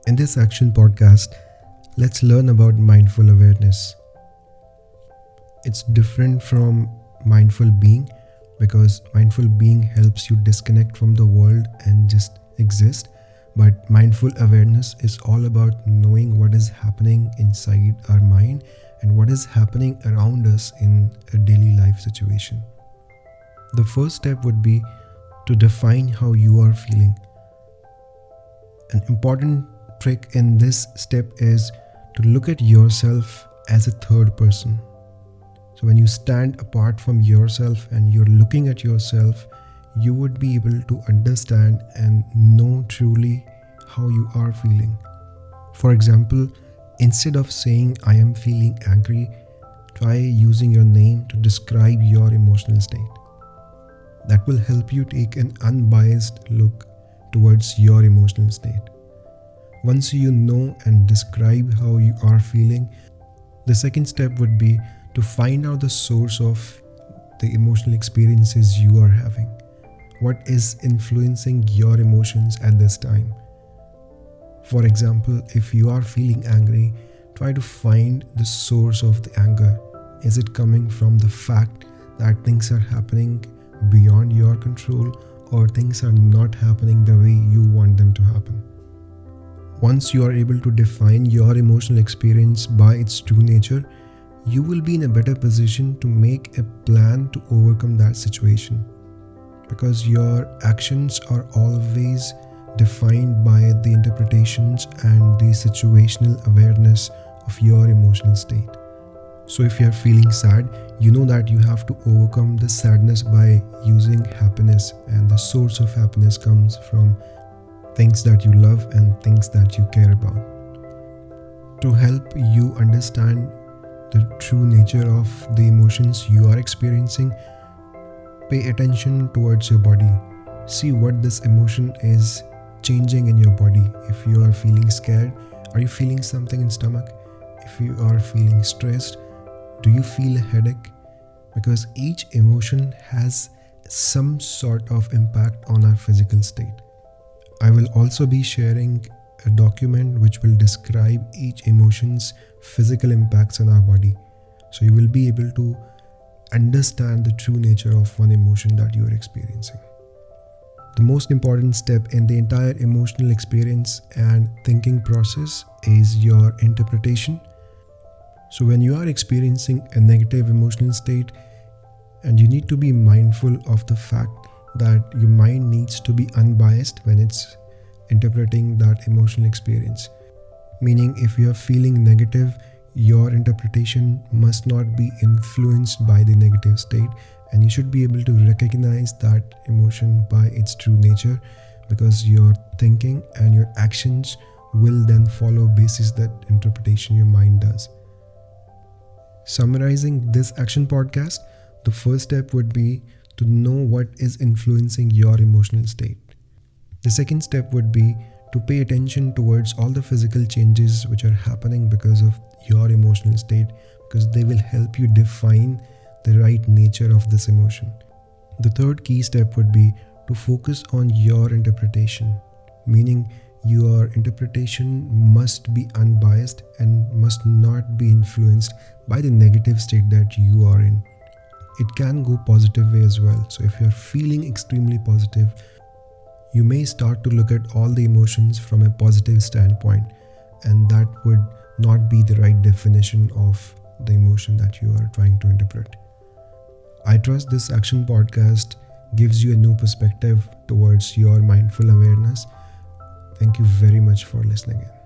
In this action podcast, let's learn about mindful awareness. It's different from mindful being because mindful being helps you disconnect from the world and just exist. But mindful awareness is all about knowing what is happening inside our mind and what is happening around us in a daily life situation. The first step would be to define how you are feeling. An important trick in this step is to look at yourself as a third person. So when you stand apart from yourself and you're looking at yourself, you would be able to understand and know truly how you are feeling. For example, instead of saying I am feeling angry, try using your name to describe your emotional state. That will help you take an unbiased look towards your emotional state. Once you know and describe how you are feeling, the second step would be to find out the source of the emotional experiences you are having. What is influencing your emotions at this time? For example, if you are feeling angry, try to find the source of the anger. Is it coming from the fact that things are happening beyond your control, or things are not happening the way you want them to happen? Once you are able to define your emotional experience by its true nature, you will be in a better position to make a plan to overcome that situation. Because your actions are always defined by the interpretations and the situational awareness of your emotional state. So if you are feeling sad, you know that you have to overcome the sadness by using happiness, and the source of happiness comes from things that you love and things that you care about. To help you understand the true nature of the emotions you are experiencing, pay attention towards your body. See what this emotion is changing in your body. If you are feeling scared, are you feeling something in stomach? If you are feeling stressed, do you feel a headache? Because each emotion has some sort of impact on our physical state. I will also be sharing a document which will describe each emotion's physical impacts on our body. So you will be able to understand the true nature of one emotion that you are experiencing. The most important step in the entire emotional experience and thinking process is your interpretation. So when you are experiencing a negative emotional state, and you need to be mindful of the fact that your mind needs to be unbiased when it's interpreting that emotional experience. Meaning, if you are feeling negative, your interpretation must not be influenced by the negative state, and you should be able to recognize that emotion by its true nature, because your thinking and your actions will then follow basis that interpretation your mind does. Summarizing this action podcast, the first step would be to know what is influencing your emotional state. The second step would be to pay attention towards all the physical changes which are happening because of your emotional state, because they will help you define the right nature of this emotion. The third key step would be to focus on your interpretation, meaning your interpretation must be unbiased and must not be influenced by the negative state that you are in. It can go positive way as well. So if you're feeling extremely positive, you may start to look at all the emotions from a positive standpoint, and that would not be the right definition of the emotion that you are trying to interpret. I trust this action podcast gives you a new perspective towards your mindful awareness. Thank you very much for listening in.